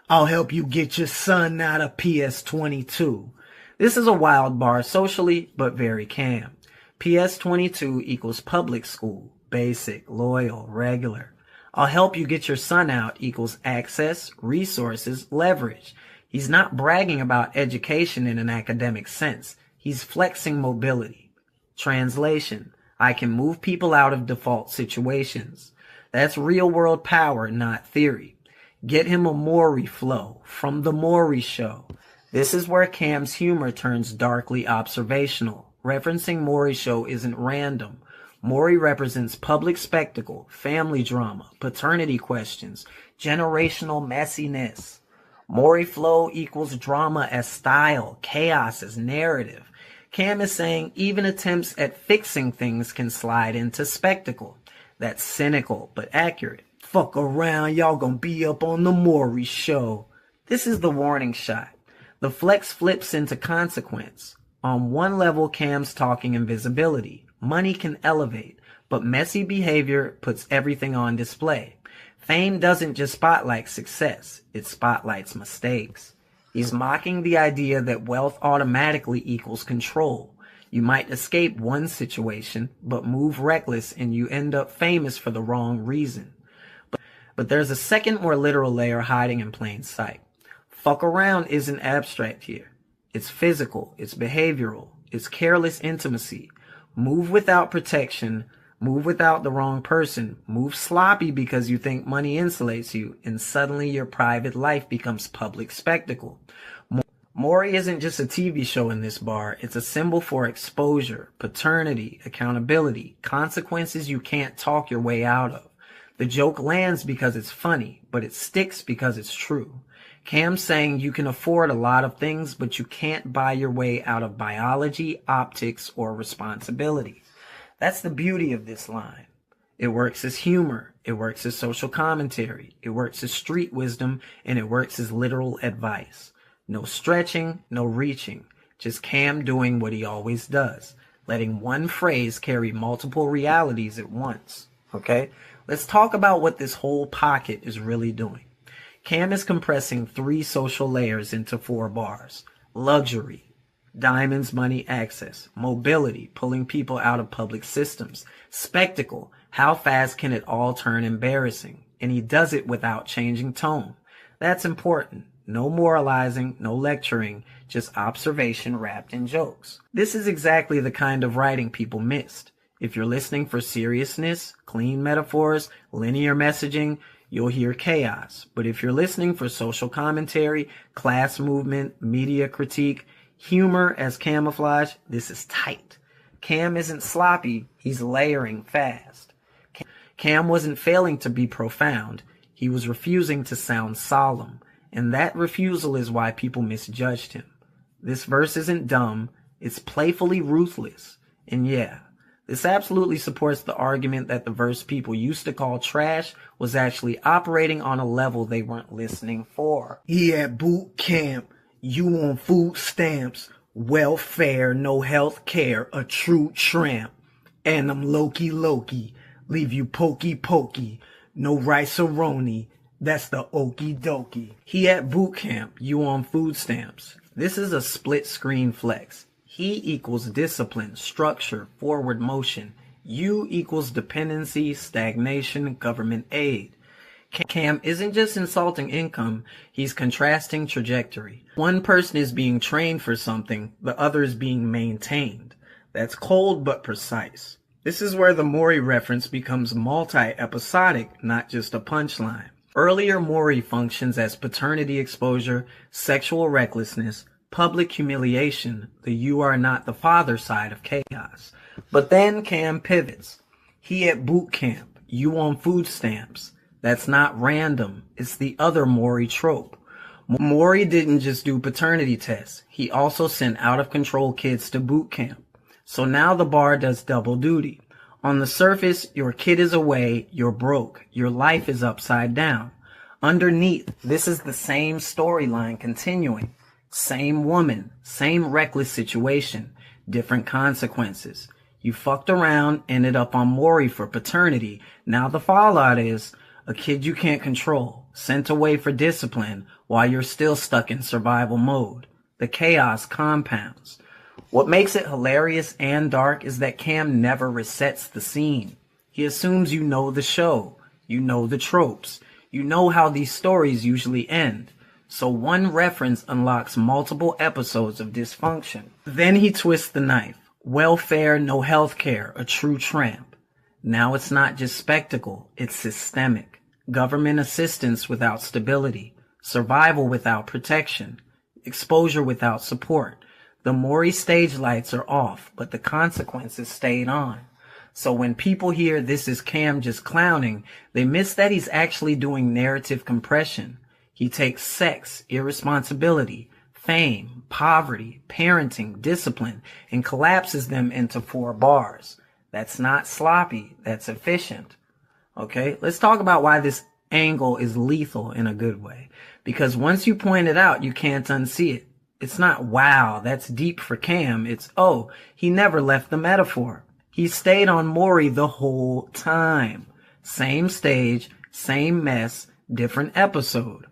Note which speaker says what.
Speaker 1: I'll help you get your son out of PS22. This is a wild bar socially, but very Cam. PS22 equals public school, basic, loyal, regular. I'll help you get your son out equals access, resources, leverage. He's not bragging about education in an academic sense. He's flexing mobility. Translation: I can move people out of default situations. That's real world power, not theory. Get him a Maury flow from the Maury Show. This is where Cam's humor turns darkly observational. Referencing Maury Show isn't random. Maury represents public spectacle, family drama, paternity questions, generational messiness. Maury flow equals drama as style, chaos as narrative. Cam is saying even attempts at fixing things can slide into spectacle. That's cynical but accurate. Fuck around, y'all gonna be up on the Maury Show. This is the warning shot. The flex flips into consequence. On one level, Cam's talking invisibility. Money can elevate, but messy behavior puts everything on display. Fame doesn't just spotlight success, it spotlights mistakes. He's mocking the idea that wealth automatically equals control. You might escape one situation, but move reckless and you end up famous for the wrong reason. But there's a second, more literal layer hiding in plain sight. Fuck around isn't abstract here. It's physical, it's behavioral, it's careless intimacy. Move without protection, move without the wrong person, move sloppy because you think money insulates you, and suddenly your private life becomes public spectacle. Maury isn't just a TV show in this bar, it's a symbol for exposure, paternity, accountability, consequences you can't talk your way out of. The joke lands because it's funny, but it sticks because it's true. Cam's saying you can afford a lot of things, but you can't buy your way out of biology, optics, or responsibility. That's the beauty of this line. It works as humor, it works as social commentary, it works as street wisdom, and it works as literal advice. No stretching, no reaching, just Cam doing what he always does, letting one phrase carry multiple realities at once. Okay? Let's talk about what this whole pocket is really doing. Cam is compressing 3 social layers into 4 bars. Luxury, diamonds, money, access. Mobility, pulling people out of public systems. Spectacle, how fast can it all turn embarrassing? And he does it without changing tone. That's important. No moralizing, no lecturing, just observation wrapped in jokes. This is exactly the kind of writing people missed. If you're listening for seriousness, clean metaphors, linear messaging, you'll hear chaos. But if you're listening for social commentary, class movement, media critique, humor as camouflage, this is tight. Cam isn't sloppy, he's layering fast. Cam wasn't failing to be profound, he was refusing to sound solemn. And that refusal is why people misjudged him. This verse isn't dumb, it's playfully ruthless. And yeah, this absolutely supports the argument that the verse people used to call trash was actually operating on a level they weren't listening for. He at boot camp, you on food stamps, welfare, no health care, a true tramp. And I'm Loki, leave you pokey, no rice-a-roni, that's the okie dokie. He at boot camp, you on food stamps. This is a split screen flex. He equals discipline, structure, forward motion. You equals dependency, stagnation, government aid. Cam isn't just insulting income, he's contrasting trajectory. One person is being trained for something, the other is being maintained. That's cold but precise. This is where the Maury reference becomes multi-episodic, not just a punchline. Earlier, Maury functions as paternity exposure, sexual recklessness, public humiliation, the you are not the father side of chaos. But then Cam pivots. He at boot camp, you on food stamps. That's not random, it's the other Maury trope. Maury didn't just do paternity tests, he also sent out-of-control kids to boot camp. So now the bar does double duty. On the surface, your kid is away, you're broke, your life is upside down. Underneath, this is the same storyline continuing. Same woman, same reckless situation, different consequences. You fucked around, ended up on Maury for paternity. Now the fallout is A kid you can't control, sent away for discipline while you're still stuck in survival mode. The chaos compounds. What makes it hilarious and dark is that Cam never resets the scene. He assumes you know the show, you know the tropes, you know how these stories usually end. So one reference unlocks multiple episodes of dysfunction. Then he twists the knife. Welfare, no healthcare, a true tramp. Now it's not just spectacle, it's systemic. Government assistance without stability, survival without protection, exposure without support. The Maury stage lights are off, but the consequences stayed on. So when people hear this is Cam just clowning, they miss that he's actually doing narrative compression. He takes sex, irresponsibility, fame, poverty, parenting, discipline, and collapses them into 4 bars. That's not sloppy, that's efficient. Okay, let's talk about why this angle is lethal in a good way. Because once you point it out, you can't unsee it. It's not, wow, that's deep for Cam. It's, oh, he never left the metaphor. He stayed on Maury the whole time. Same stage, same mess, different episode.